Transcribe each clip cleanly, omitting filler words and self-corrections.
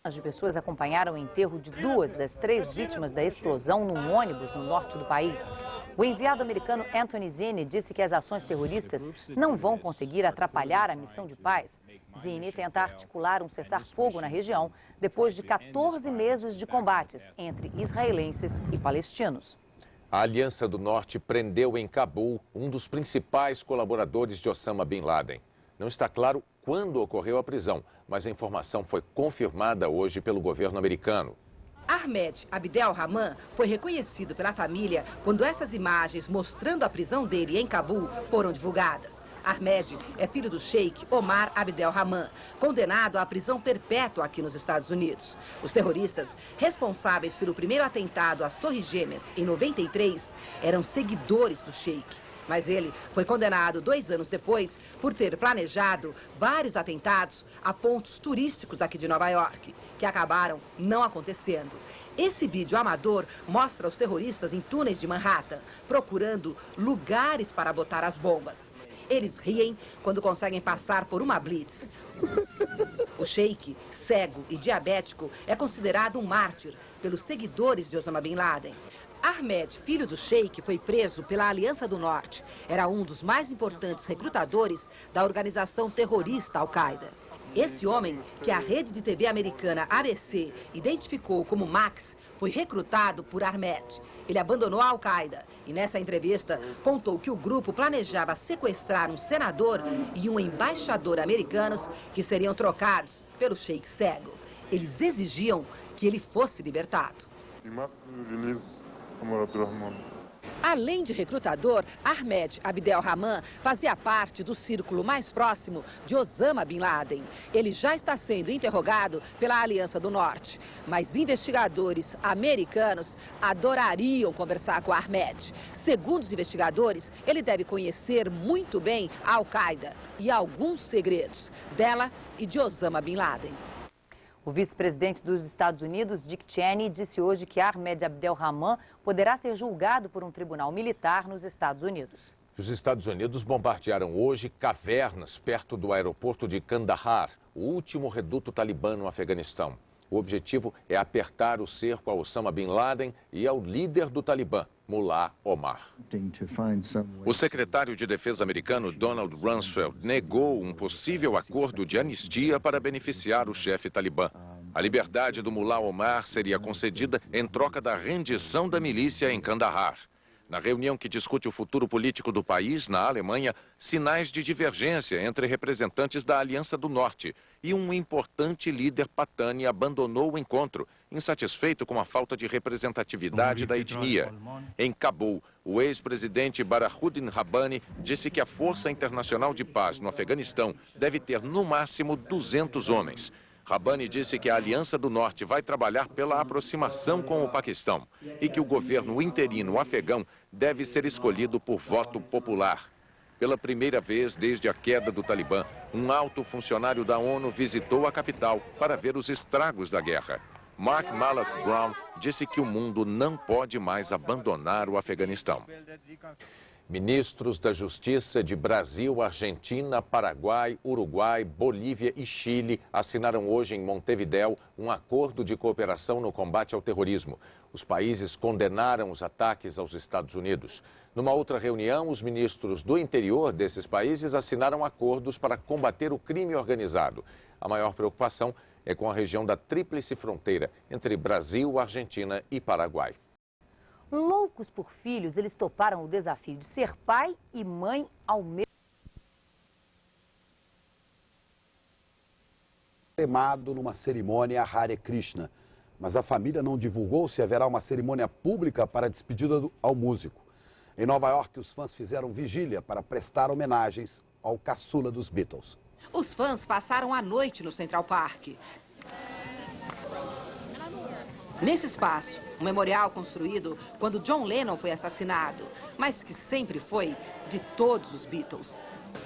As pessoas acompanharam o enterro de 2 das 3 vítimas da explosão num ônibus no norte do país. O enviado americano Anthony Zinni disse que as ações terroristas não vão conseguir atrapalhar a missão de paz. Zinni tenta articular um cessar-fogo na região depois de 14 meses de combates entre israelenses e palestinos. A Aliança do Norte prendeu em Cabul um dos principais colaboradores de Osama Bin Laden. Não está claro quando ocorreu a prisão, mas a informação foi confirmada hoje pelo governo americano. Ahmed Abdel-Rahman foi reconhecido pela família quando essas imagens mostrando a prisão dele em Cabul foram divulgadas. Ahmed é filho do sheik Omar Abdel-Rahman, condenado à prisão perpétua aqui nos Estados Unidos. Os terroristas responsáveis pelo primeiro atentado às Torres Gêmeas em 93 eram seguidores do sheik. Mas ele foi condenado 2 anos depois por ter planejado vários atentados a pontos turísticos aqui de Nova York, que acabaram não acontecendo. Esse vídeo amador mostra os terroristas em túneis de Manhattan, procurando lugares para botar as bombas. Eles riem quando conseguem passar por uma blitz. O sheik, cego e diabético, é considerado um mártir pelos seguidores de Osama Bin Laden. Ahmed, filho do sheik, foi preso pela Aliança do Norte. Era um dos mais importantes recrutadores da organização terrorista Al-Qaeda. Esse homem, que a rede de TV americana ABC identificou como Max, foi recrutado por Ahmed. Ele abandonou a Al-Qaeda e, nessa entrevista, contou que o grupo planejava sequestrar um senador e um embaixador americanos que seriam trocados pelo sheik cego. Eles exigiam que ele fosse libertado. Além de recrutador, Ahmed Abdel-Rahman fazia parte do círculo mais próximo de Osama Bin Laden. Ele já está sendo interrogado pela Aliança do Norte. Mas investigadores americanos adorariam conversar com Ahmed. Segundo os investigadores, ele deve conhecer muito bem a Al-Qaeda e alguns segredos dela e de Osama Bin Laden. O vice-presidente dos Estados Unidos, Dick Cheney, disse hoje que Ahmed Abdel-Rahman poderá ser julgado por um tribunal militar nos Estados Unidos. Os Estados Unidos bombardearam hoje cavernas perto do aeroporto de Kandahar, o último reduto talibã no Afeganistão. O objetivo é apertar o cerco a Osama Bin Laden e ao líder do Talibã, Mullah Omar. O secretário de Defesa americano, Donald Rumsfeld, negou um possível acordo de anistia para beneficiar o chefe talibã. A liberdade do Mullah Omar seria concedida em troca da rendição da milícia em Kandahar. Na reunião que discute o futuro político do país, na Alemanha, sinais de divergência entre representantes da Aliança do Norte e um importante líder Patani abandonou o encontro, insatisfeito com a falta de representatividade da etnia. Em Cabul, o ex-presidente Burhanuddin Rabbani disse que a Força Internacional de Paz no Afeganistão deve ter no máximo 200 homens. Rabbani disse que a Aliança do Norte vai trabalhar pela aproximação com o Paquistão e que o governo interino afegão deve ser escolhido por voto popular. Pela primeira vez desde a queda do Talibã, um alto funcionário da ONU visitou a capital para ver os estragos da guerra. Mark Malloch Brown disse que o mundo não pode mais abandonar o Afeganistão. Ministros da Justiça de Brasil, Argentina, Paraguai, Uruguai, Bolívia e Chile assinaram hoje em Montevidéu um acordo de cooperação no combate ao terrorismo. Os países condenaram os ataques aos Estados Unidos. Numa outra reunião, os ministros do interior desses países assinaram acordos para combater o crime organizado. A maior preocupação é com a região da Tríplice Fronteira entre Brasil, Argentina e Paraguai. Loucos por filhos, eles toparam o desafio de ser pai e mãe ao mesmo tempo. Numa cerimônia Hare Krishna, mas a família não divulgou se haverá uma cerimônia pública para a despedida ao músico. Em Nova York, os fãs fizeram vigília para prestar homenagens ao caçula dos Beatles. Os fãs passaram a noite no Central Park. Nesse espaço, um memorial construído quando John Lennon foi assassinado, mas que sempre foi de todos os Beatles.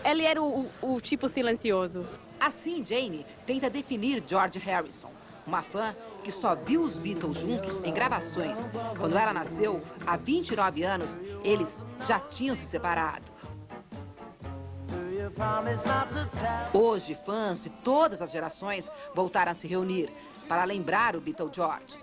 Ele era o tipo silencioso. Assim, Jane tenta definir George Harrison, uma fã que só viu os Beatles juntos em gravações. Quando ela nasceu, há 29 anos, eles já tinham se separado. Hoje, fãs de todas as gerações voltaram a se reunir. para lembrar o Beatle George.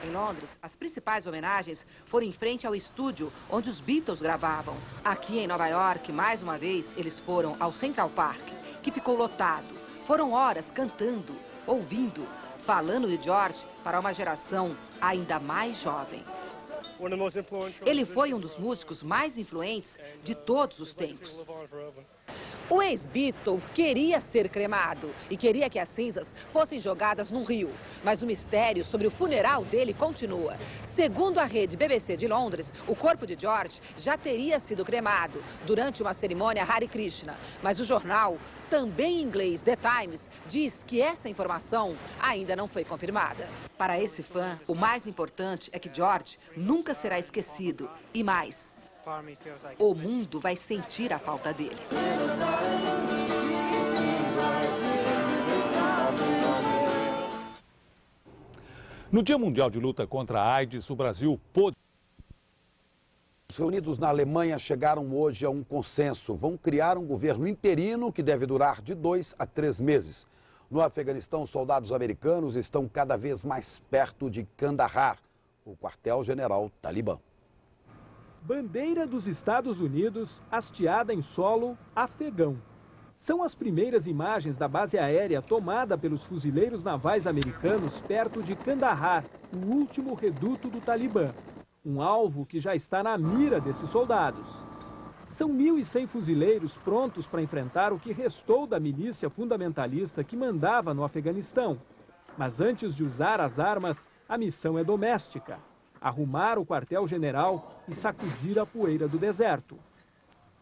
Em Londres, as principais homenagens foram em frente ao estúdio onde os Beatles gravavam. Aqui em Nova York, mais uma vez, eles foram ao Central Park, que ficou lotado. Foram horas cantando, ouvindo, falando de George para uma geração ainda mais jovem. Ele foi um dos músicos mais influentes de todos os tempos. O ex-Beatle queria ser cremado e queria que as cinzas fossem jogadas num rio. Mas o mistério sobre o funeral dele continua. Segundo a rede BBC de Londres, o corpo de George já teria sido cremado durante uma cerimônia Hare Krishna. Mas o jornal, também em inglês, The Times, diz que essa informação ainda não foi confirmada. Para esse fã, o mais importante é que George nunca será esquecido. E mais, o mundo vai sentir a falta dele. No Dia Mundial de Luta contra a AIDS, o Brasil pôde... Os reunidos na Alemanha chegaram hoje a um consenso. Vão criar um governo interino que deve durar de 2 a 3 meses. No Afeganistão, soldados americanos estão cada vez mais perto de Kandahar, o quartel-general talibã. Bandeira dos Estados Unidos hasteada em solo afegão. São as primeiras imagens da base aérea tomada pelos fuzileiros navais americanos perto de Kandahar, o último reduto do Talibã. Um alvo que já está na mira desses soldados. São 1.100 fuzileiros prontos para enfrentar o que restou da milícia fundamentalista que mandava no Afeganistão. Mas antes de usar as armas, a missão é doméstica. Arrumar o quartel-general e sacudir a poeira do deserto.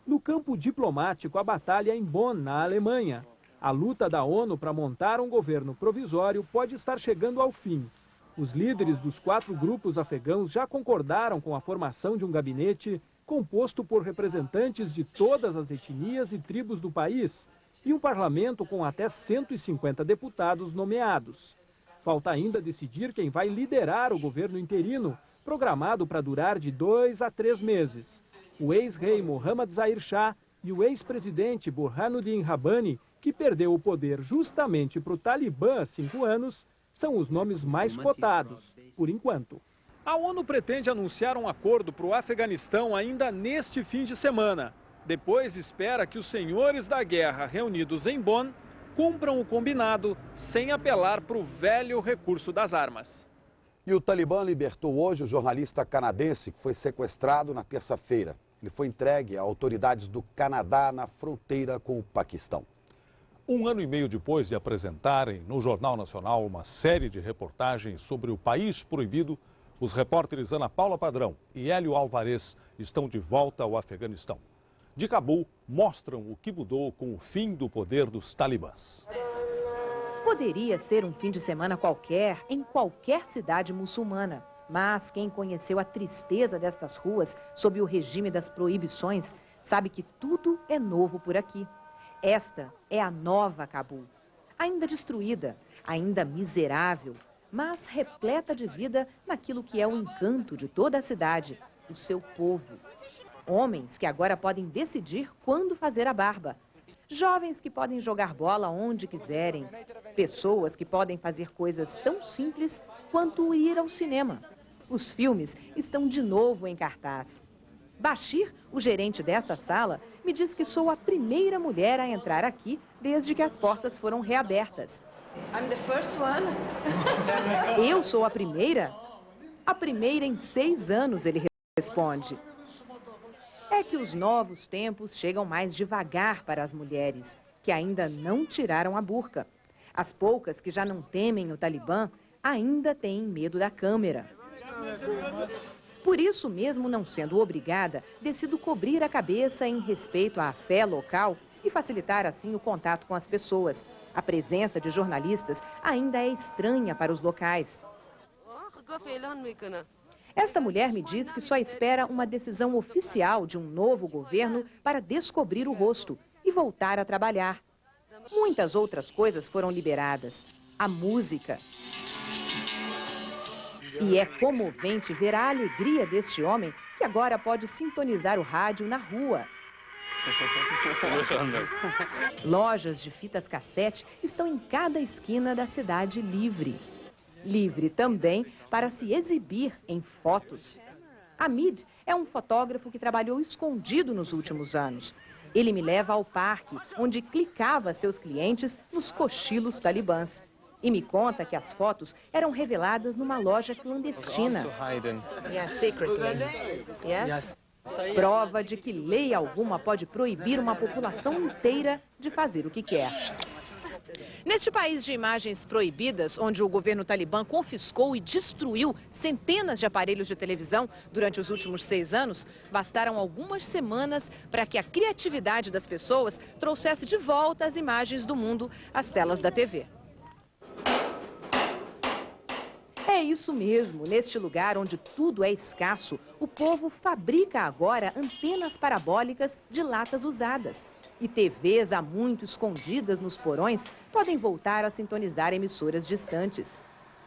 No campo diplomático, a batalha é em Bonn, na Alemanha. A luta da ONU para montar um governo provisório pode estar chegando ao fim. Os líderes dos 4 grupos afegãos já concordaram com a formação de um gabinete composto por representantes de todas as etnias e tribos do país e um parlamento com até 150 deputados nomeados. Falta ainda decidir quem vai liderar o governo interino, programado para durar de 2 a 3 meses. O ex-rei Mohammad Zahir Shah e o ex-presidente Burhanuddin Rabbani, que perdeu o poder justamente para o Talibã há 5 anos, são os nomes mais cotados, por enquanto. A ONU pretende anunciar um acordo para o Afeganistão ainda neste fim de semana. Depois espera que os senhores da guerra reunidos em Bonn cumpram o combinado sem apelar para o velho recurso das armas. E o Talibã libertou hoje o jornalista canadense que foi sequestrado na terça-feira. Ele foi entregue a autoridades do Canadá na fronteira com o Paquistão. 1 ano e meio depois de apresentarem no Jornal Nacional uma série de reportagens sobre o país proibido, os repórteres Ana Paula Padrão e Hélio Alvarez estão de volta ao Afeganistão. De Cabul, mostram o que mudou com o fim do poder dos talibãs. Poderia ser um fim de semana qualquer, em qualquer cidade muçulmana. Mas quem conheceu a tristeza destas ruas sob o regime das proibições, sabe que tudo é novo por aqui. Esta é a nova Cabul. Ainda destruída, ainda miserável, mas repleta de vida naquilo que é o encanto de toda a cidade, o seu povo. Homens que agora podem decidir quando fazer a barba. Jovens que podem jogar bola onde quiserem. Pessoas que podem fazer coisas tão simples quanto ir ao cinema. Os filmes estão de novo em cartaz. Bashir, o gerente desta sala, me diz que sou a primeira mulher a entrar aqui desde que as portas foram reabertas. I'm the first one. Eu sou a primeira? A primeira em 6 anos, ele responde. É que os novos tempos chegam mais devagar para as mulheres, que ainda não tiraram a burca. As poucas que já não temem o Talibã ainda têm medo da câmera. Por isso, mesmo não sendo obrigada, decido cobrir a cabeça em respeito à fé local e facilitar assim o contato com as pessoas. A presença de jornalistas ainda é estranha para os locais. Esta mulher me diz que só espera uma decisão oficial de um novo governo para descobrir o rosto e voltar a trabalhar. Muitas outras coisas foram liberadas. A música. E é comovente ver a alegria deste homem que agora pode sintonizar o rádio na rua. Lojas de fitas cassete estão em cada esquina da cidade livre. livre também para se exibir em fotos. Hamid é um fotógrafo que trabalhou escondido nos últimos anos. Ele me leva ao parque, onde clicava seus clientes nos cochilos talibãs. E me conta que as fotos eram reveladas numa loja clandestina. Prova de que lei alguma pode proibir uma população inteira de fazer o que quer. Neste país de imagens proibidas, onde o governo talibã confiscou e destruiu centenas de aparelhos de televisão durante os últimos 6 anos, bastaram algumas semanas para que a criatividade das pessoas trouxesse de volta as imagens do mundo às telas da TV. É isso mesmo, neste lugar onde tudo é escasso, o povo fabrica agora antenas parabólicas de latas usadas. E TVs há muito escondidas nos porões podem voltar a sintonizar emissoras distantes.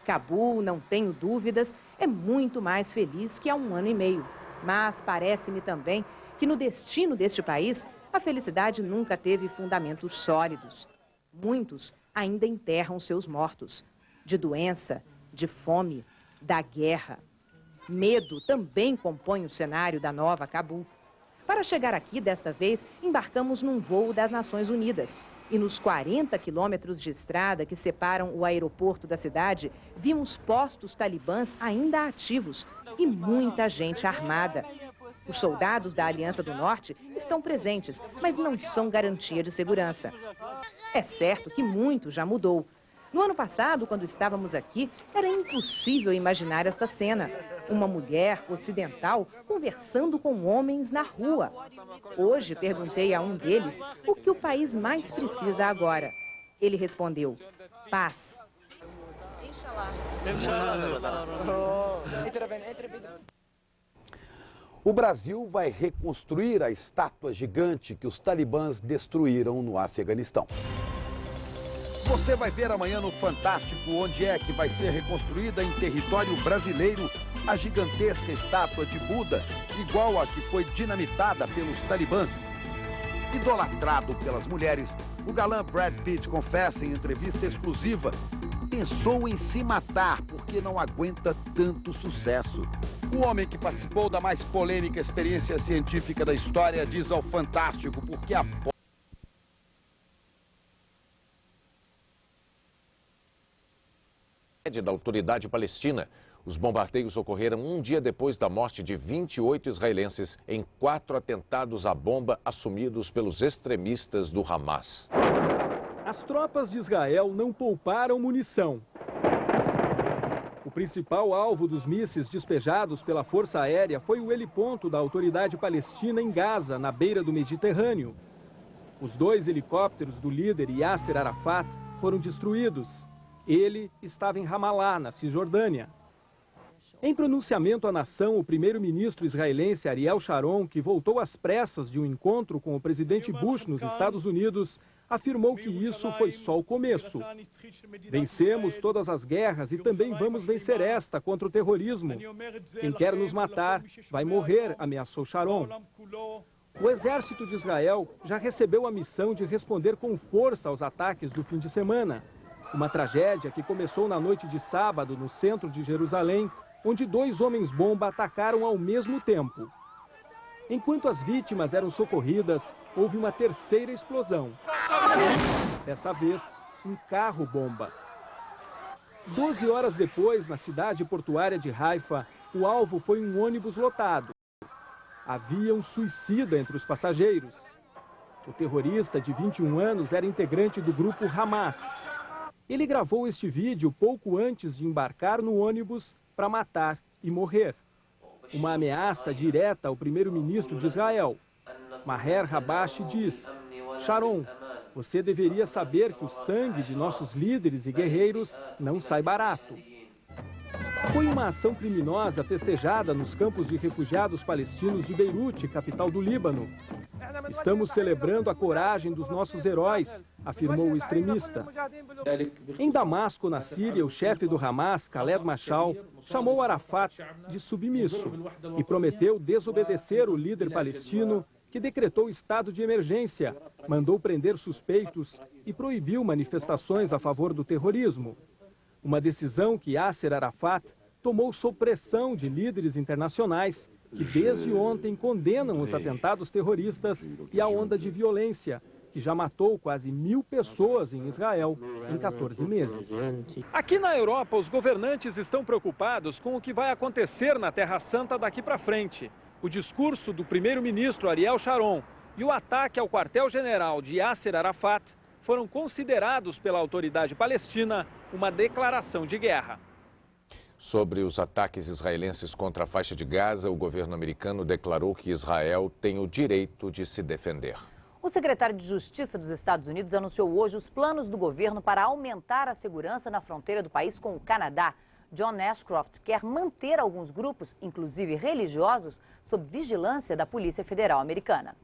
Cabul, não tenho dúvidas, é muito mais feliz que há 1 ano e meio. Mas parece-me também que no destino deste país, a felicidade nunca teve fundamentos sólidos. Muitos ainda enterram seus mortos, de doença, de fome, da guerra. Medo também compõe o cenário da nova Cabul. Para chegar aqui, desta vez, embarcamos num voo das Nações Unidas. E nos 40 quilômetros de estrada que separam o aeroporto da cidade, vimos postos talibãs ainda ativos e muita gente armada. Os soldados da Aliança do Norte estão presentes, mas não são garantia de segurança. É certo que muito já mudou. No ano passado, quando estávamos aqui, era impossível imaginar esta cena. Uma mulher ocidental conversando com homens na rua. Hoje perguntei a um deles o que o país mais precisa agora. Ele respondeu: paz. O Brasil vai reconstruir a estátua gigante que os talibãs destruíram no Afeganistão. Você vai ver amanhã no Fantástico onde é que vai ser reconstruída em território brasileiro a gigantesca estátua de Buda, igual a que foi dinamitada pelos talibãs. Idolatrado pelas mulheres, o galã Brad Pitt confessa em entrevista exclusiva: pensou em se matar porque não aguenta tanto sucesso. O homem que participou da mais polêmica experiência científica da história diz ao Fantástico porque a da autoridade palestina. Os bombardeios ocorreram um dia depois da morte de 28 israelenses em 4 atentados à bomba assumidos pelos extremistas do Hamas. As tropas de Israel não pouparam munição. O principal alvo dos mísseis despejados pela Força Aérea foi o heliponto da autoridade palestina em Gaza, na beira do Mediterrâneo. Os 2 helicópteros do líder Yasser Arafat foram destruídos. Ele estava em Ramallah, na Cisjordânia. Em pronunciamento à nação, o primeiro-ministro israelense Ariel Sharon, que voltou às pressas de um encontro com o presidente Bush nos Estados Unidos, afirmou que isso foi só o começo. Vencemos todas as guerras e também vamos vencer esta contra o terrorismo. Quem quer nos matar vai morrer, ameaçou Sharon. O exército de Israel já recebeu a missão de responder com força aos ataques do fim de semana. Uma tragédia que começou na noite de sábado no centro de Jerusalém, onde 2 homens-bomba atacaram ao mesmo tempo. Enquanto as vítimas eram socorridas, houve uma terceira explosão. Dessa vez, um carro-bomba. 12 horas depois, na cidade portuária de Haifa, o alvo foi um ônibus lotado. Havia um suicida entre os passageiros. O terrorista, de 21 anos, era integrante do grupo Hamas. Ele gravou este vídeo pouco antes de embarcar no ônibus para matar e morrer. Uma ameaça direta ao primeiro-ministro de Israel. Maher Habashi diz: Sharon, você deveria saber que o sangue de nossos líderes e guerreiros não sai barato. Foi uma ação criminosa festejada nos campos de refugiados palestinos de Beirute, capital do Líbano. Estamos celebrando a coragem dos nossos heróis, afirmou o extremista. Em Damasco, na Síria, o chefe do Hamas, Khaled Mashal, chamou Arafat de submisso e prometeu desobedecer o líder palestino, que decretou estado de emergência, mandou prender suspeitos e proibiu manifestações a favor do terrorismo. Uma decisão que Yasser Arafat tomou sob pressão de líderes internacionais que desde ontem condenam os atentados terroristas e a onda de violência, que já matou quase 1000 pessoas em Israel em 14 meses. Aqui na Europa, os governantes estão preocupados com o que vai acontecer na Terra Santa daqui para frente. O discurso do primeiro-ministro Ariel Sharon e o ataque ao quartel-general de Yasser Arafat foram considerados pela autoridade palestina uma declaração de guerra. Sobre os ataques israelenses contra a faixa de Gaza, o governo americano declarou que Israel tem o direito de se defender. O secretário de Justiça dos Estados Unidos anunciou hoje os planos do governo para aumentar a segurança na fronteira do país com o Canadá. John Ashcroft quer manter alguns grupos, inclusive religiosos, sob vigilância da Polícia Federal Americana.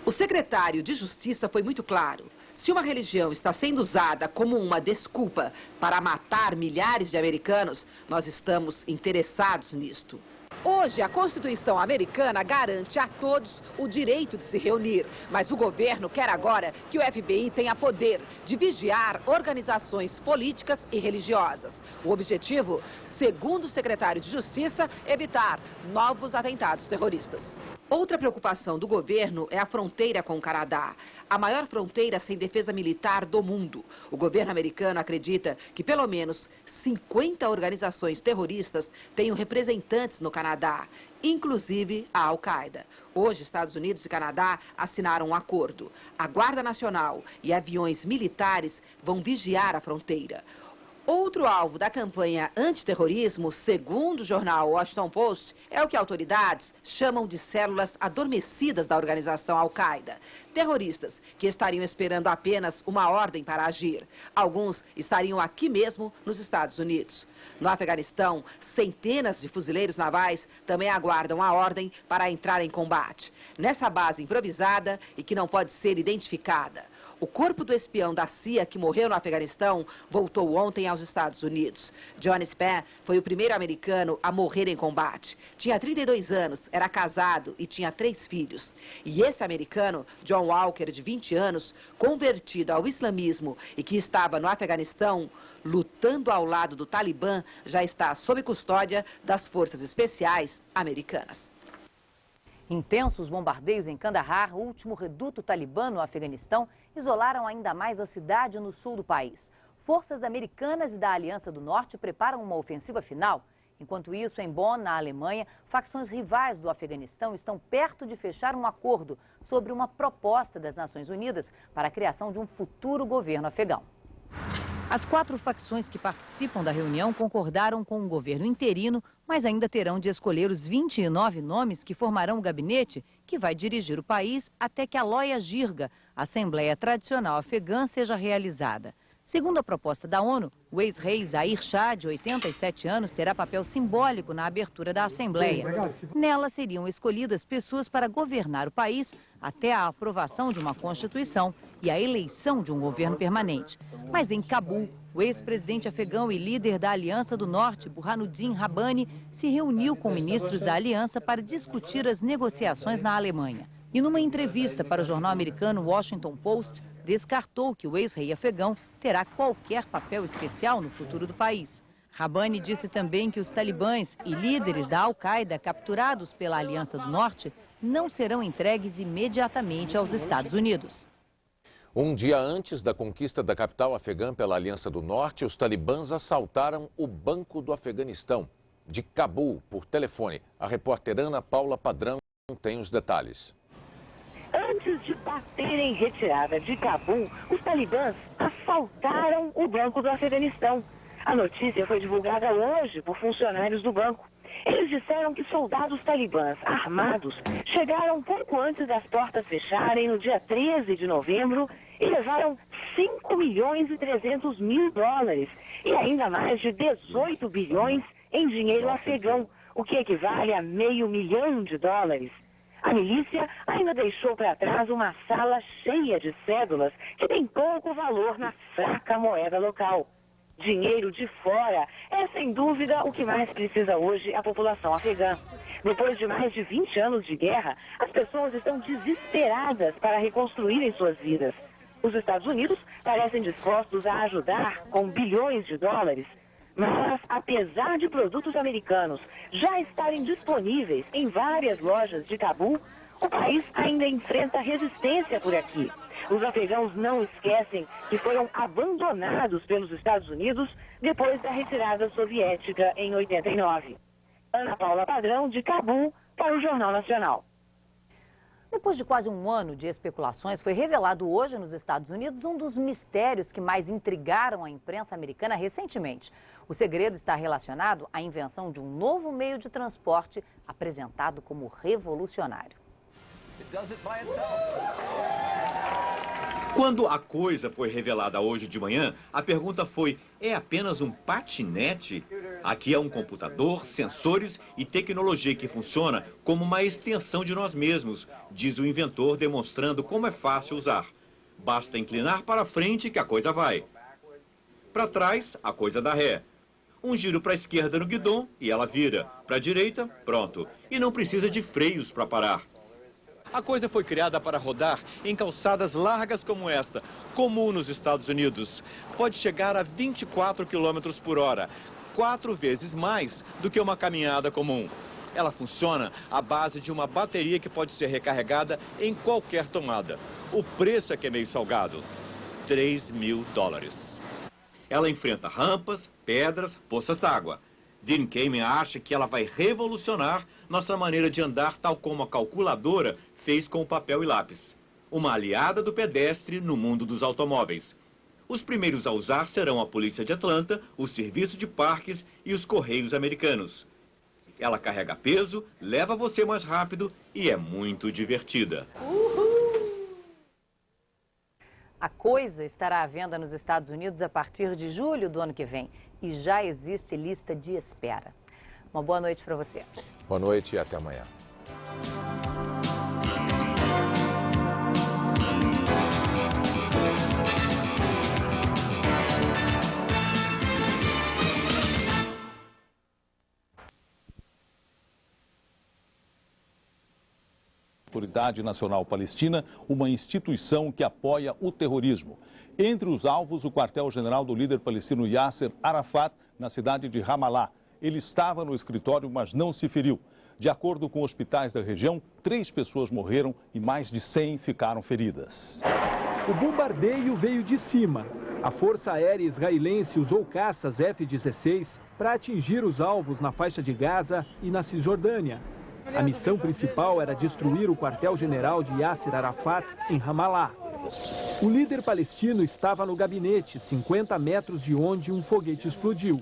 O secretário de Justiça foi muito claro. Se uma religião está sendo usada como uma desculpa para matar milhares de americanos, nós estamos interessados nisto. Hoje, a Constituição americana garante a todos o direito de se reunir, mas o governo quer agora que o FBI tenha poder de vigiar organizações políticas e religiosas. O objetivo, segundo o secretário de Justiça, evitar novos atentados terroristas. Outra preocupação do governo é a fronteira com o Canadá, a maior fronteira sem defesa militar do mundo. O governo americano acredita que pelo menos 50 organizações terroristas tenham representantes no Canadá, inclusive a Al-Qaeda. Hoje, Estados Unidos e Canadá assinaram um acordo. A Guarda Nacional e aviões militares vão vigiar a fronteira. Outro alvo da campanha antiterrorismo, segundo o jornal Washington Post, é o que autoridades chamam de células adormecidas da organização Al-Qaeda. Terroristas que estariam esperando apenas uma ordem para agir. Alguns estariam aqui mesmo nos Estados Unidos. No Afeganistão, centenas de fuzileiros navais também aguardam a ordem para entrar em combate. Nessa base improvisada e que não pode ser identificada. O corpo do espião da CIA que morreu no Afeganistão voltou ontem aos Estados Unidos. John Spann foi o primeiro americano a morrer em combate. Tinha 32 anos, era casado e tinha 3 filhos. E esse americano, John Walker, de 20 anos, convertido ao islamismo e que estava no Afeganistão, lutando ao lado do Talibã, já está sob custódia das forças especiais americanas. Intensos bombardeios em Kandahar, o último reduto talibã no Afeganistão, isolaram ainda mais a cidade no sul do país. Forças americanas e da Aliança do Norte preparam uma ofensiva final. Enquanto isso, em Bonn, na Alemanha, facções rivais do Afeganistão estão perto de fechar um acordo sobre uma proposta das Nações Unidas para a criação de um futuro governo afegão. As 4 facções que participam da reunião concordaram com um governo interino, mas ainda terão de escolher os 29 nomes que formarão o gabinete que vai dirigir o país até que a Loya Jirga, a Assembleia Tradicional Afegã, seja realizada. Segundo a proposta da ONU, o ex-rei Zahir Shah, de 87 anos, terá papel simbólico na abertura da Assembleia. Nela seriam escolhidas pessoas para governar o país até a aprovação de uma Constituição e a eleição de um governo permanente. Mas em Cabul, o ex-presidente afegão e líder da Aliança do Norte, Burhanuddin Rabbani, se reuniu com ministros da Aliança para discutir as negociações na Alemanha. E numa entrevista para o jornal americano Washington Post, descartou que o ex-rei afegão terá qualquer papel especial no futuro do país. Rabbani disse também que os talibãs e líderes da Al-Qaeda capturados pela Aliança do Norte não serão entregues imediatamente aos Estados Unidos. Um dia antes da conquista da capital afegã pela Aliança do Norte, os talibãs assaltaram o Banco do Afeganistão, de Cabul, por telefone. A repórter Ana Paula Padrão tem os detalhes. Antes de baterem retirada de Cabul, os talibãs assaltaram o Banco do Afeganistão. A notícia foi divulgada hoje por funcionários do banco. Eles disseram que soldados talibãs armados chegaram pouco antes das portas fecharem no dia 13 de novembro e levaram 5 milhões e 300 mil dólares e ainda mais de 18 bilhões em dinheiro afegão, o que equivale a $500 milhão. A milícia ainda deixou para trás uma sala cheia de cédulas que tem pouco valor na fraca moeda local. Dinheiro de fora é, sem dúvida, o que mais precisa hoje a população afegã. Depois de mais de 20 anos de guerra, as pessoas estão desesperadas para reconstruírem suas vidas. Os Estados Unidos parecem dispostos a ajudar com bilhões de dólares, mas apesar de produtos americanos já estarem disponíveis em várias lojas de Cabul, o país ainda enfrenta resistência por aqui. Os afegãos não esquecem que foram abandonados pelos Estados Unidos depois da retirada soviética em 89. Ana Paula Padrão, de Cabul, para o Jornal Nacional. Depois de quase um ano de especulações, foi revelado hoje nos Estados Unidos um dos mistérios que mais intrigaram a imprensa americana recentemente. O segredo está relacionado à invenção de um novo meio de transporte apresentado como revolucionário. Quando a coisa foi revelada hoje de manhã, a pergunta foi: é apenas um patinete? Aqui é um computador, sensores e tecnologia que funciona como uma extensão de nós mesmos, diz o inventor, demonstrando como é fácil usar. Basta inclinar para frente que a coisa vai. Para trás, a coisa dá ré. Um giro para a esquerda no guidão e ela vira. Para a direita, pronto. E não precisa de freios para parar. A coisa foi criada para rodar em calçadas largas como esta, comum nos Estados Unidos. Pode chegar a 24 km por hora, 4 vezes mais do que uma caminhada comum. Ela funciona à base de uma bateria que pode ser recarregada em qualquer tomada. O preço é que é meio salgado, $3.000. Ela enfrenta rampas, pedras, poças d'água. Dean Kamen acha que ela vai revolucionar nossa maneira de andar, tal como a calculadora fez com o papel e lápis. Uma aliada do pedestre no mundo dos automóveis. Os primeiros a usar serão a Polícia de Atlanta, o Serviço de Parques e os Correios americanos. Ela carrega peso, leva você mais rápido e é muito divertida. A coisa estará à venda nos Estados Unidos a partir de julho do ano que vem e já existe lista de espera. Uma boa noite para você. Boa noite e até amanhã. Autoridade Nacional Palestina, uma instituição que apoia o terrorismo. Entre os alvos, o quartel-general do líder palestino Yasser Arafat, na cidade de Ramallah. Ele estava no escritório, mas não se feriu. De acordo com hospitais da região, 3 pessoas morreram e mais de 100 ficaram feridas. O bombardeio veio de cima. A Força Aérea Israelense usou caças F-16 para atingir os alvos na faixa de Gaza e na Cisjordânia. A missão principal era destruir o quartel-general de Yasser Arafat em Ramallah. O líder palestino estava no gabinete, 50 metros de onde um foguete explodiu.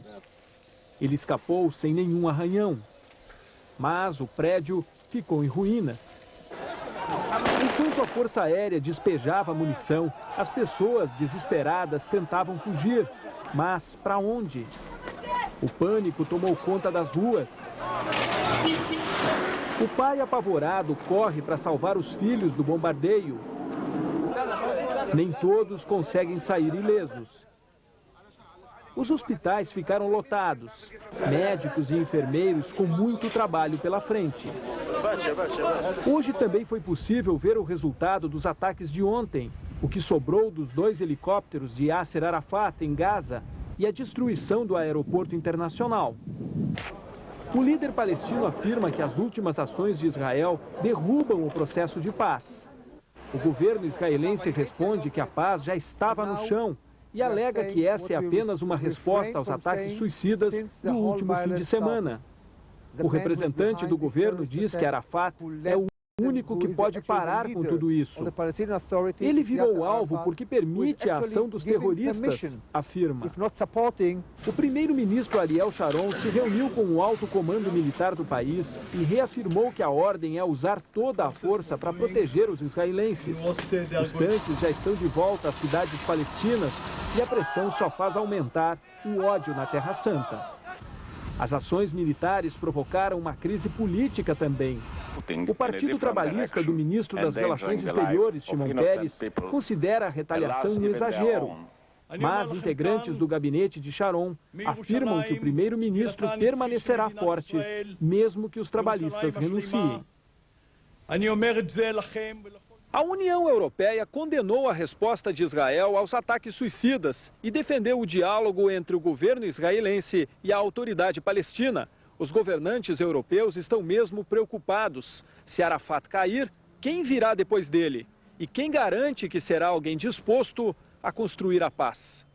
Ele escapou sem nenhum arranhão, mas o prédio ficou em ruínas. Enquanto a Força Aérea despejava munição, as pessoas desesperadas tentavam fugir. Mas para onde? O pânico tomou conta das ruas. O pai apavorado corre para salvar os filhos do bombardeio. Nem todos conseguem sair ilesos. Os hospitais ficaram lotados, médicos e enfermeiros com muito trabalho pela frente. Hoje também foi possível ver o resultado dos ataques de ontem, o que sobrou dos 2 helicópteros de Yasser Arafat em Gaza e a destruição do aeroporto internacional. O líder palestino afirma que as últimas ações de Israel derrubam o processo de paz. O governo israelense responde que a paz já estava no chão e alega que essa é apenas uma resposta aos ataques suicidas do último fim de semana. O representante do governo diz que Arafat é o único que pode parar com tudo isso. Ele virou alvo porque permite a ação dos terroristas, afirma. O primeiro-ministro Ariel Sharon se reuniu com o alto comando militar do país e reafirmou que a ordem é usar toda a força para proteger os israelenses. Os tanques já estão de volta às cidades palestinas e a pressão só faz aumentar o ódio na Terra Santa. As ações militares provocaram uma crise política também. O Partido Trabalhista do ministro das Relações Exteriores, Shimon Peres, considera a retaliação um exagero. Mas integrantes do gabinete de Sharon afirmam que o primeiro-ministro permanecerá forte, mesmo que os trabalhistas renunciem. A União Europeia condenou a resposta de Israel aos ataques suicidas e defendeu o diálogo entre o governo israelense e a autoridade palestina. Os governantes europeus estão mesmo preocupados. Se Arafat cair, quem virá depois dele? E quem garante que será alguém disposto a construir a paz?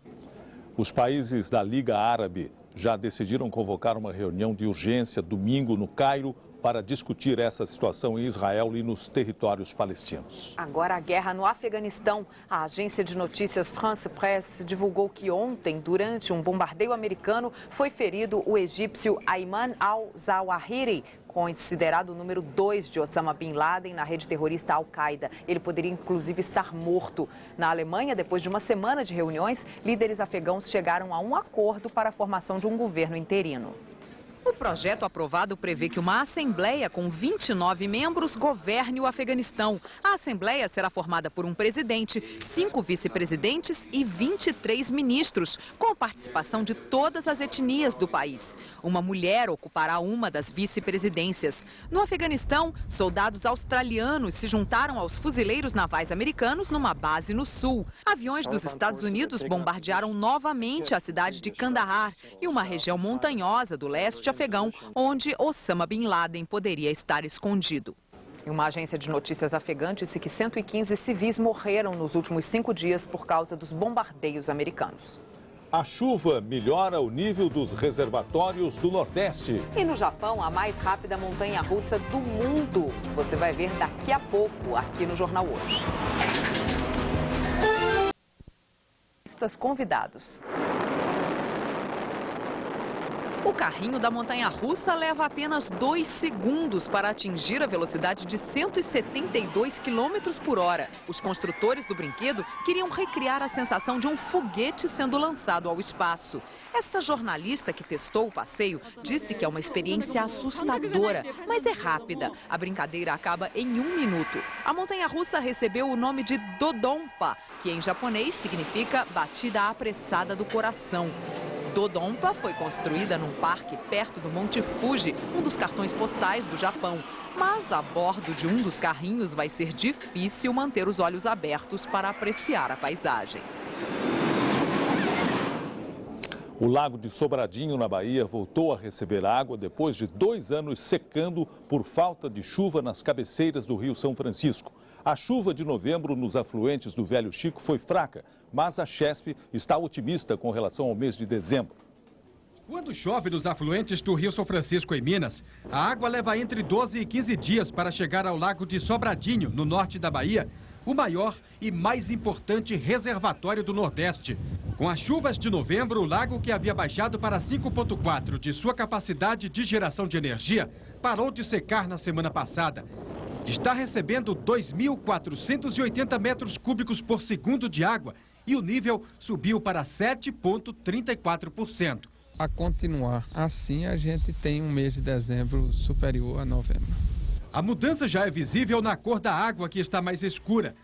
Os países da Liga Árabe já decidiram convocar uma reunião de urgência domingo no Cairo para discutir essa situação em Israel e nos territórios palestinos. Agora a guerra no Afeganistão. A agência de notícias France Presse divulgou que ontem, durante um bombardeio americano, foi ferido o egípcio Ayman al-Zawahiri, considerado o número 2 de Osama Bin Laden na rede terrorista Al-Qaeda. Ele poderia inclusive estar morto. Na Alemanha, depois de uma semana de reuniões, líderes afegãos chegaram a um acordo para a formação de um governo interino. O projeto aprovado prevê que uma assembleia com 29 membros governe o Afeganistão. A assembleia será formada por um presidente, 5 vice-presidentes e 23 ministros, com a participação de todas as etnias do país. Uma mulher ocupará uma das vice-presidências. No Afeganistão, soldados australianos se juntaram aos fuzileiros navais americanos numa base no sul. Aviões dos Estados Unidos bombardearam novamente a cidade de Kandahar e uma região montanhosa do leste afegão, onde Osama Bin Laden poderia estar escondido. Uma agência de notícias afegã disse que 115 civis morreram nos últimos 5 dias por causa dos bombardeios americanos. A chuva melhora o nível dos reservatórios do Nordeste. E no Japão, a mais rápida montanha-russa do mundo. Você vai ver daqui a pouco, aqui no Jornal Hoje. Convidados. O carrinho da montanha-russa leva apenas 2 segundos para atingir a velocidade de 172 km por hora. Os construtores do brinquedo queriam recriar a sensação de um foguete sendo lançado ao espaço. Esta jornalista que testou o passeio disse que é uma experiência assustadora, mas é rápida. A brincadeira acaba em 1 minuto. A montanha-russa recebeu o nome de Dodonpa, que em japonês significa batida apressada do coração. Dodonpa foi construída num parque perto do Monte Fuji, um dos cartões postais do Japão. Mas a bordo de um dos carrinhos vai ser difícil manter os olhos abertos para apreciar a paisagem. O Lago de Sobradinho, na Bahia, voltou a receber água depois de 2 anos secando por falta de chuva nas cabeceiras do Rio São Francisco. A chuva de novembro nos afluentes do Velho Chico foi fraca, mas a Chesf está otimista com relação ao mês de dezembro. Quando chove nos afluentes do Rio São Francisco, em Minas, a água leva entre 12 e 15 dias para chegar ao Lago de Sobradinho, no norte da Bahia, o maior e mais importante reservatório do Nordeste. Com as chuvas de novembro, o lago, que havia baixado para 5,4 de sua capacidade de geração de energia, parou de secar na semana passada. Está recebendo 2.480 metros cúbicos por segundo de água e o nível subiu para 7,34%. A continuar assim, a gente tem um mês de dezembro superior a novembro. A mudança já é visível na cor da água, que está mais escura.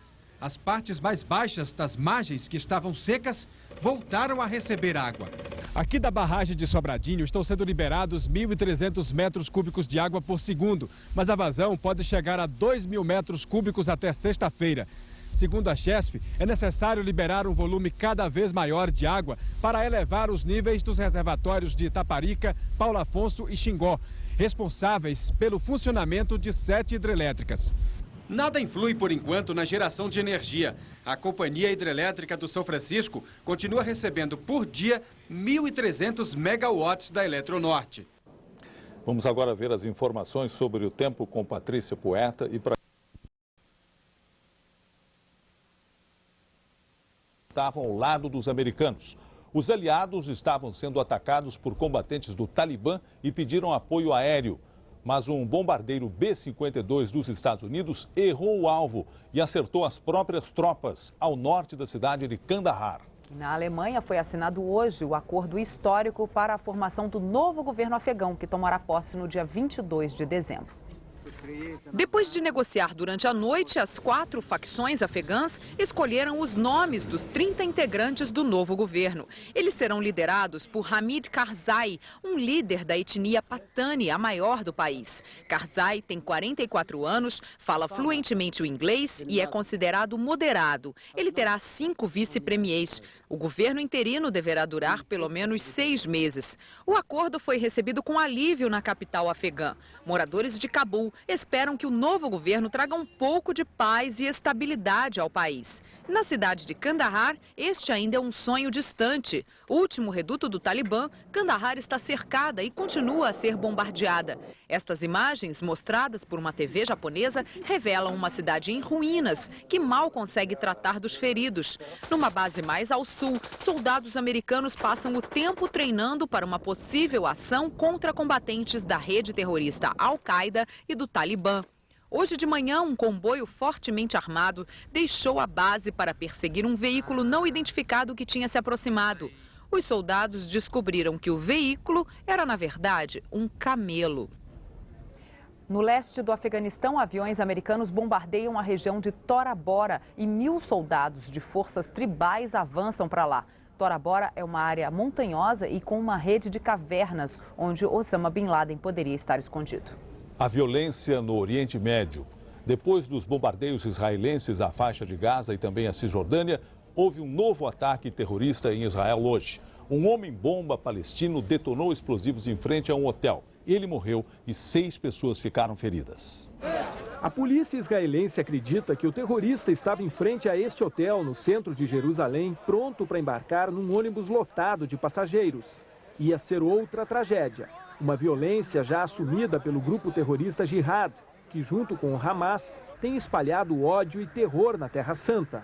As partes mais baixas das margens, que estavam secas, voltaram a receber água. Aqui da barragem de Sobradinho estão sendo liberados 1.300 metros cúbicos de água por segundo, mas a vazão pode chegar a 2.000 metros cúbicos até sexta-feira. Segundo a Chesf, é necessário liberar um volume cada vez maior de água para elevar os níveis dos reservatórios de Itaparica, Paulo Afonso e Xingó, responsáveis pelo funcionamento de 7 hidrelétricas. Nada influi, por enquanto, na geração de energia. A Companhia Hidrelétrica do São Francisco continua recebendo por dia 1.300 megawatts da Eletronorte. Vamos agora ver as informações sobre o tempo com Patrícia Poeta e para estavam ao lado dos americanos. Os aliados estavam sendo atacados por combatentes do Talibã e pediram apoio aéreo. Mas um bombardeiro B-52 dos Estados Unidos errou o alvo e acertou as próprias tropas ao norte da cidade de Kandahar. Na Alemanha foi assinado hoje o acordo histórico para a formação do novo governo afegão, que tomará posse no dia 22 de dezembro. Depois de negociar durante a noite, as 4 facções afegãs escolheram os nomes dos 30 integrantes do novo governo. Eles serão liderados por Hamid Karzai, um líder da etnia Patani, a maior do país. Karzai tem 44 anos, fala fluentemente o inglês e é considerado moderado. Ele terá 5 vice-premiers. O governo interino deverá durar pelo menos 6 meses. O acordo foi recebido com alívio na capital afegã. Moradores de Cabul esperam que o novo governo traga um pouco de paz e estabilidade ao país. Na cidade de Kandahar, este ainda é um sonho distante. O último reduto do Talibã, Kandahar está cercada e continua a ser bombardeada. Estas imagens, mostradas por uma TV japonesa, revelam uma cidade em ruínas, que mal consegue tratar dos feridos. Numa base mais ao sul, soldados americanos passam o tempo treinando para uma possível ação contra combatentes da rede terrorista Al-Qaeda e do Talibã. Hoje de manhã, um comboio fortemente armado deixou a base para perseguir um veículo não identificado que tinha se aproximado. Os soldados descobriram que o veículo era, na verdade, um camelo. No leste do Afeganistão, aviões americanos bombardeiam a região de Tora Bora e 1.000 soldados de forças tribais avançam para lá. Tora Bora é uma área montanhosa e com uma rede de cavernas onde Osama Bin Laden poderia estar escondido. A violência no Oriente Médio. Depois dos bombardeios israelenses à faixa de Gaza e também à Cisjordânia, houve um novo ataque terrorista em Israel hoje. Um homem-bomba palestino detonou explosivos em frente a um hotel. Ele morreu e 6 pessoas ficaram feridas. A polícia israelense acredita que o terrorista estava em frente a este hotel no centro de Jerusalém, pronto para embarcar num ônibus lotado de passageiros. Ia ser outra tragédia. Uma violência já assumida pelo grupo terrorista Jihad, que junto com o Hamas tem espalhado ódio e terror na Terra Santa.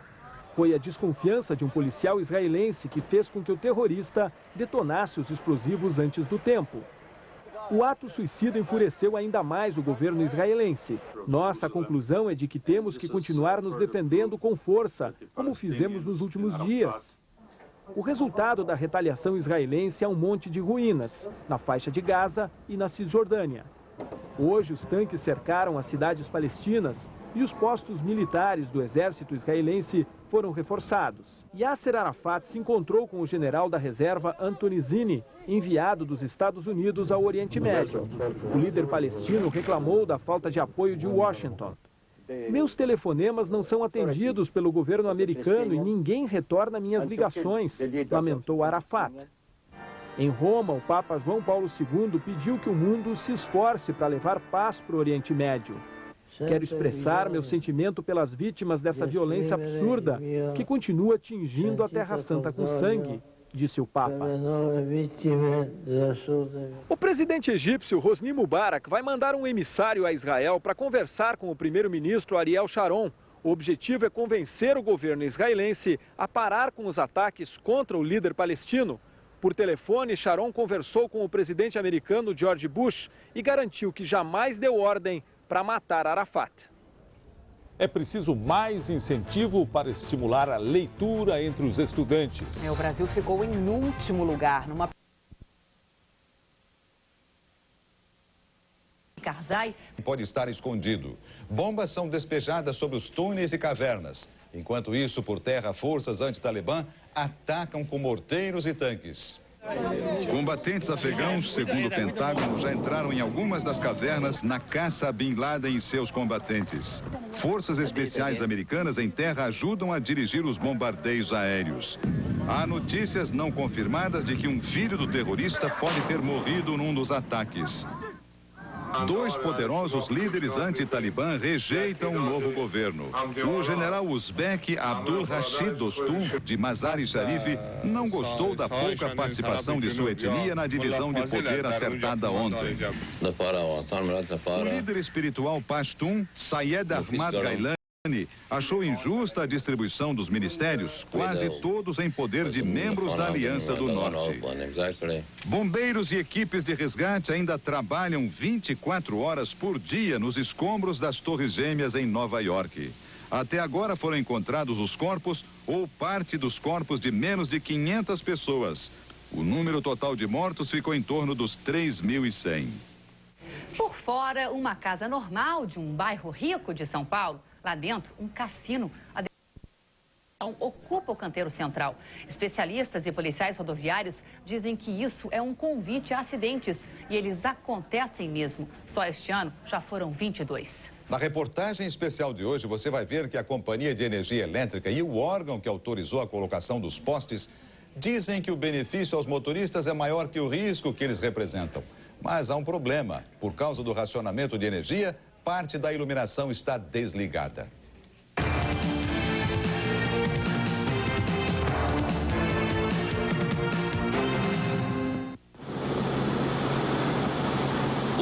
Foi a desconfiança de um policial israelense que fez com que o terrorista detonasse os explosivos antes do tempo. O ato suicida enfureceu ainda mais o governo israelense. Nossa conclusão é de que temos que continuar nos defendendo com força, como fizemos nos últimos dias. O resultado da retaliação israelense é um monte de ruínas, na faixa de Gaza e na Cisjordânia. Hoje, os tanques cercaram as cidades palestinas e os postos militares do exército israelense foram reforçados. Yasser Arafat se encontrou com o general da reserva Anthony Zinni, enviado dos Estados Unidos ao Oriente Médio. O líder palestino reclamou da falta de apoio de Washington. Meus telefonemas não são atendidos pelo governo americano e ninguém retorna minhas ligações, lamentou Arafat. Em Roma, o Papa João Paulo II pediu que o mundo se esforce para levar paz para o Oriente Médio. Quero expressar meu sentimento pelas vítimas dessa violência absurda que continua tingindo a Terra Santa com sangue, disse o Papa. O presidente egípcio Hosni Mubarak vai mandar um emissário a Israel para conversar com o primeiro-ministro Ariel Sharon. O objetivo é convencer o governo israelense a parar com os ataques contra o líder palestino. Por telefone, Sharon conversou com o presidente americano George Bush e garantiu que jamais deu ordem para matar Arafat. É preciso mais incentivo para estimular a leitura entre os estudantes. O Brasil ficou em último lugar numa... Karzai pode estar escondido. Bombas são despejadas sobre os túneis e cavernas. Enquanto isso, por terra, forças anti-Talibã atacam com morteiros e tanques. Combatentes afegãos, segundo o Pentágono, já entraram em algumas das cavernas na caça a Bin Laden e seus combatentes. Forças especiais americanas em terra ajudam a dirigir os bombardeios aéreos. Há notícias não confirmadas de que um filho do terrorista pode ter morrido num dos ataques. 2 poderosos líderes anti-Talibã rejeitam o novo governo. O general uzbek Abdul Rashid Dostum, de Mazar-e-Sharif, não gostou da pouca participação de sua etnia na divisão de poder acertada ontem. O líder espiritual pashtun, Sayed Ahmad Gailani, achou injusta a distribuição dos ministérios, quase todos em poder de membros da Aliança do Norte. Bombeiros e equipes de resgate ainda trabalham 24 horas por dia nos escombros das Torres Gêmeas em Nova York. Até agora foram encontrados os corpos ou parte dos corpos de menos de 500 pessoas. O número total de mortos ficou em torno dos 3.100. Por fora, uma casa normal de um bairro rico de São Paulo. Lá dentro, um cassino ocupa o canteiro central. Especialistas e policiais rodoviários dizem que isso é um convite a acidentes. E eles acontecem mesmo. Só este ano já foram 22. Na reportagem especial de hoje, você vai ver que a Companhia de Energia Elétrica e o órgão que autorizou a colocação dos postes dizem que o benefício aos motoristas é maior que o risco que eles representam. Mas há um problema. Por causa do racionamento de energia, parte da iluminação está desligada.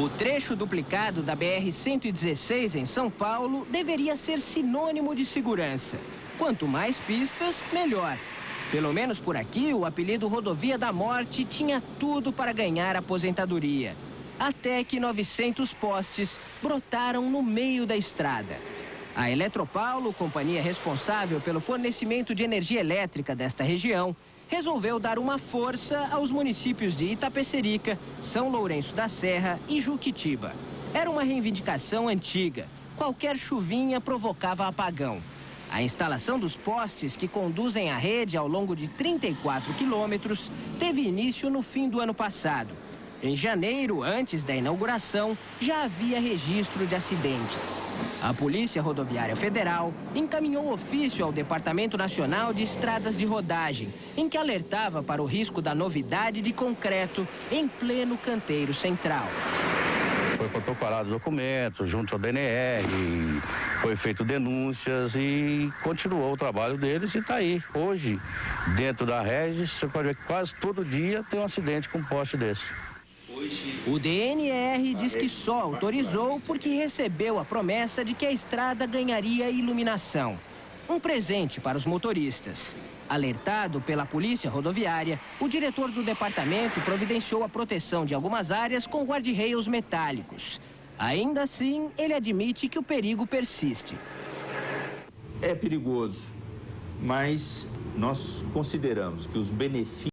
O trecho duplicado da BR-116 em São Paulo deveria ser sinônimo de segurança. Quanto mais pistas, melhor. Pelo menos por aqui, o apelido Rodovia da Morte tinha tudo para ganhar aposentadoria. Até que 900 postes brotaram no meio da estrada. A Eletropaulo, companhia responsável pelo fornecimento de energia elétrica desta região, resolveu dar uma força aos municípios de Itapecerica, São Lourenço da Serra e Juquitiba. Era uma reivindicação antiga. Qualquer chuvinha provocava apagão. A instalação dos postes que conduzem a rede ao longo de 34 quilômetros teve início no fim do ano passado. Em janeiro, antes da inauguração, já havia registro de acidentes. A Polícia Rodoviária Federal encaminhou ofício ao Departamento Nacional de Estradas de Rodagem, em que alertava para o risco da novidade de concreto em pleno canteiro central. Foi protocolado documentos junto ao DNR, foi feito denúncias e continuou o trabalho deles e está aí. Hoje, dentro da Regis, você pode ver que quase todo dia tem um acidente com um poste desse. O DNR diz que só autorizou porque recebeu a promessa de que a estrada ganharia iluminação. Um presente para os motoristas. Alertado pela Polícia Rodoviária, o diretor do departamento providenciou a proteção de algumas áreas com guarda-reios metálicos. Ainda assim, ele admite que o perigo persiste. É perigoso, mas nós consideramos que os benefícios